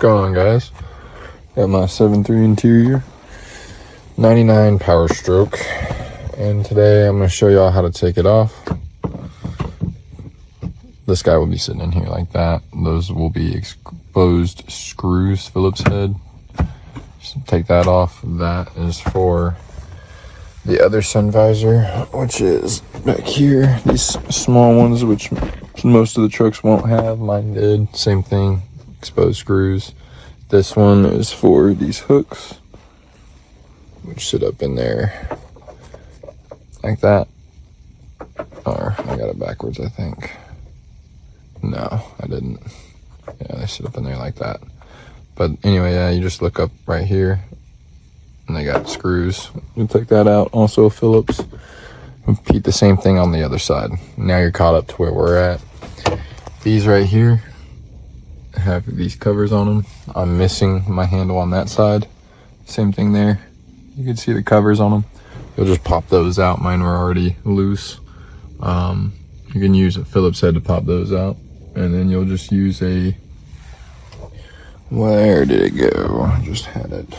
going on, guys? Got my 7.3 interior, 99 power stroke, and today I'm going to show y'all how to take it off. This guy will be sitting in here like that. Those will be exposed screws, Phillips head. Just take that off. That is for the other sun visor, which is back here. These small ones, which most of the trucks won't have. Mine did. Same thing, exposed screws. This one is for these hooks, which sit up in there like that. Or I got it backwards, I think. No, I didn't. Yeah, they sit up in there like that. But anyway, yeah, you just look up right here, and they got screws. You take that out. Also Phillips. Repeat the same thing on the other side. Now you're caught up to where we're at. These right here have these covers on them. I'm missing my handle on that side. Same thing there. You can see the covers on them. You'll just pop those out. Mine were already loose. You can use a Phillips head to pop those out. And then you'll just use a, where did it go? I just had it.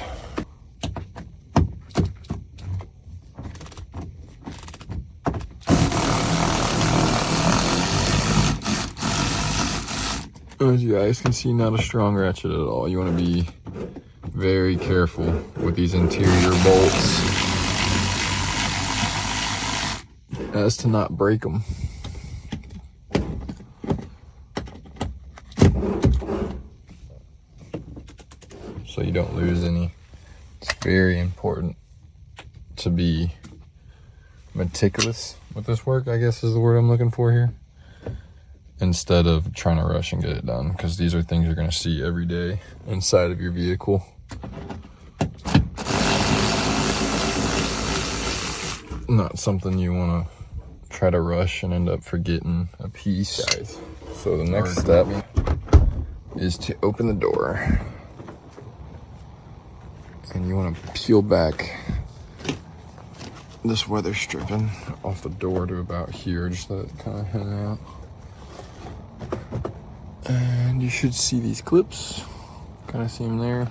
As you guys can see, not a strong ratchet at all. You want to be very careful with these interior bolts as to not break them. So you don't lose any. It's very important to be meticulous with this work, I guess is the word I'm looking for here, instead of trying to rush and get it done, because these are things you're going to see every day inside of your vehicle. Not something you want to try to rush and end up forgetting a piece, guys. So the next step is to open the door. And you want to peel back this weather stripping off the door to about here. Just let it kind of hang out. And you should see these clips. Kind of see them there.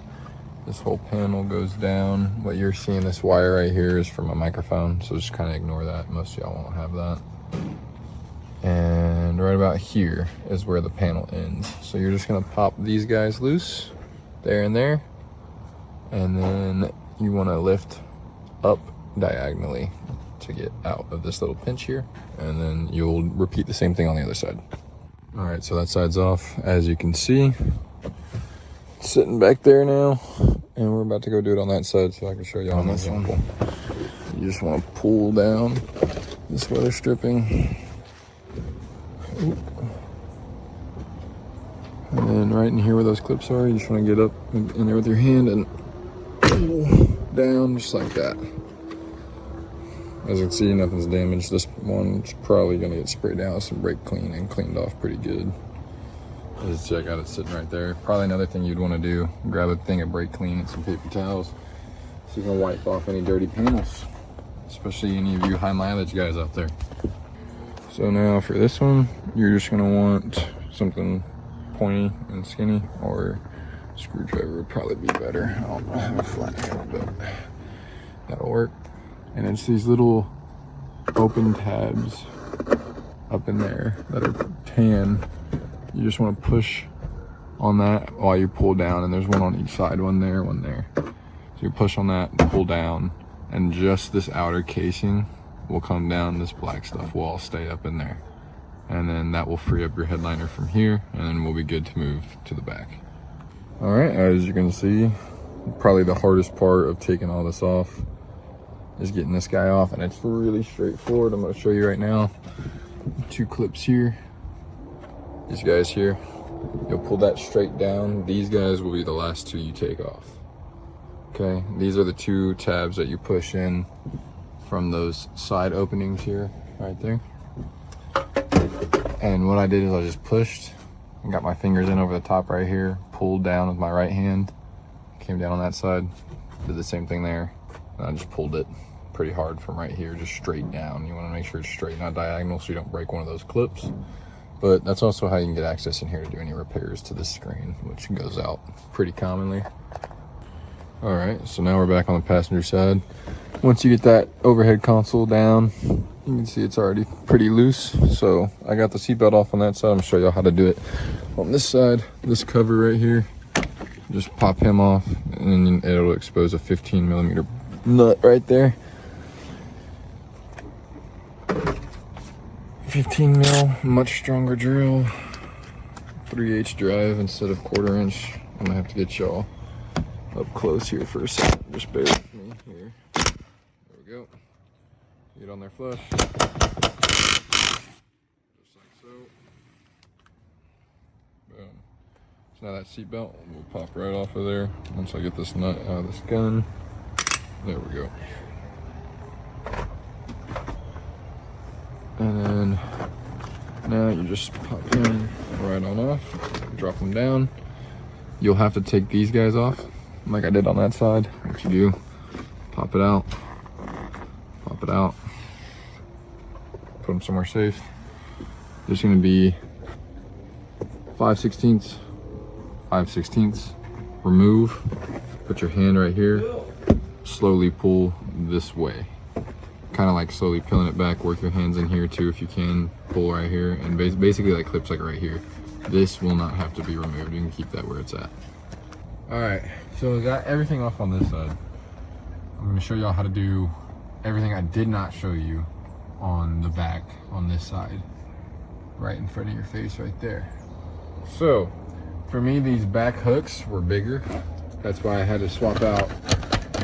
This whole panel goes down. What you're seeing, this wire right here, is for my microphone. So just kind of ignore that. Most of y'all won't have that. And right about here is where the panel ends. So you're just going to pop these guys loose. There and there. And then you want to lift up diagonally to get out of this little pinch here. And then you'll repeat the same thing on the other side. All right, so that side's off. As you can see, it's sitting back there now. And we're about to go do it on that side so I can show you on this one. You just want to pull down this weather stripping. Oop. And then right in here where those clips are, you just want to get up in there with your hand and pull down just like that. As you can see, nothing's damaged. This one's probably going to get sprayed down with some brake clean and cleaned off pretty good. Just check out, it's sitting right there. Probably another thing you'd want to do, grab a thing of brake clean and some paper towels so you can wipe off any dirty panels, especially any of you high mileage guys out there. So now for this one, you're just going to want something pointy and skinny, or screwdriver would probably be better. I don't have a flat head, but that'll work. And it's these little open tabs up in there that are tan. You just want to push on that while you pull down, and there's one on each side, one there, one there. So you push on that and pull down, and just this outer casing will come down. This black stuff will all stay up in there. And then that will free up your headliner from here, and then we'll be good to move to the back. All right, as you can see, probably the hardest part of taking all this off is getting this guy off, and it's really straightforward. I'm going to show you right now. 2 clips here. These guys here. You'll pull that straight down. These guys will be the last 2 you take off. Okay, these are the 2 tabs that you push in from those side openings here, right there. And what I did is I just pushed and got my fingers in over the top right here, pulled down with my right hand, came down on that side, did the same thing there, and I just pulled it pretty hard from right here, just straight down. You want to make sure it's straight, not diagonal, so you don't break one of those clips. But that's also how you can get access in here to do any repairs to this screen, which goes out pretty commonly. All right, so now we're back on the passenger side. Once you get that overhead console down, you can see it's already pretty loose. So I got the seatbelt off on that side. I'm gonna show y'all how to do it on this side. This cover right here, just pop him off, and then it'll expose a 15mm nut right there. 15mm, much stronger drill. 3/8 drive instead of 1/4 inch. I'm gonna have to get y'all up close here for a second. Just bear with me here. There we go. Get on there flush. Just like so. Boom. So now that seatbelt will pop right off of there once I get this nut out of this gun. There we go. And then now you just pop him right on off, drop them down. You'll have to take these guys off like I did on that side. What you do, pop it out, put them somewhere safe. There's gonna be 5/16, 5/16, remove, put your hand right here, slowly pull this way. Kind of like slowly peeling it back, work your hands in here too if you can, pull right here, and basically like clips like right here. This will not have to be removed, you can keep that where it's at. All right, so we got everything off on this side. I'm gonna show y'all how to do everything I did not show you on the back on this side, right in front of your face right there. So for me, these back hooks were bigger. That's why I had to swap out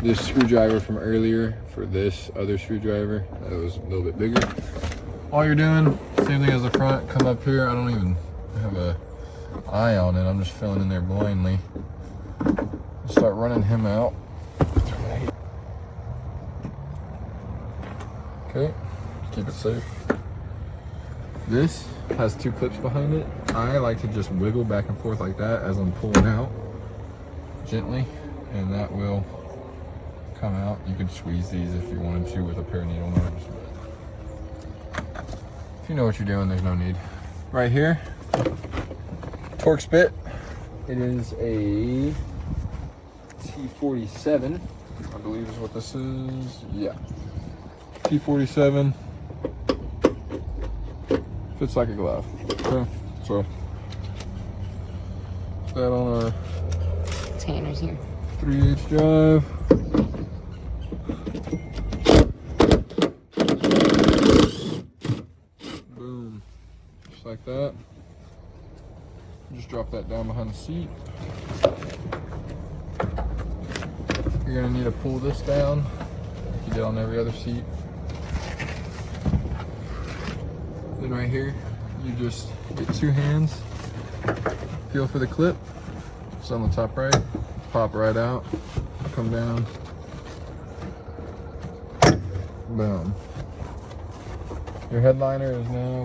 this screwdriver from earlier for this other screwdriver that was a little bit bigger. All you're doing, same thing as the front, come up here. I don't even have a eye on it, I'm just filling in there blindly. Start running him out. Okay, keep it safe. This has 2 clips behind it. I like to just wiggle back and forth like that as I'm pulling out gently, and that will come out. You could squeeze these if you wanted to with a pair of needle nose, but if you know what you're doing, there's no need. Right here, Torx bit. It is a T47, I believe is what this is. Yeah, T47. Fits like a glove. Okay, so that on our Tanner's here. 3/8 drive. Boom, just like that. Just drop that down behind the seat. You're gonna need to pull this down like you did on every other seat. Then right here, you just get 2 hands, feel for the clip. It's on the top right, pop right out, come down, boom. Your HeadLiner is now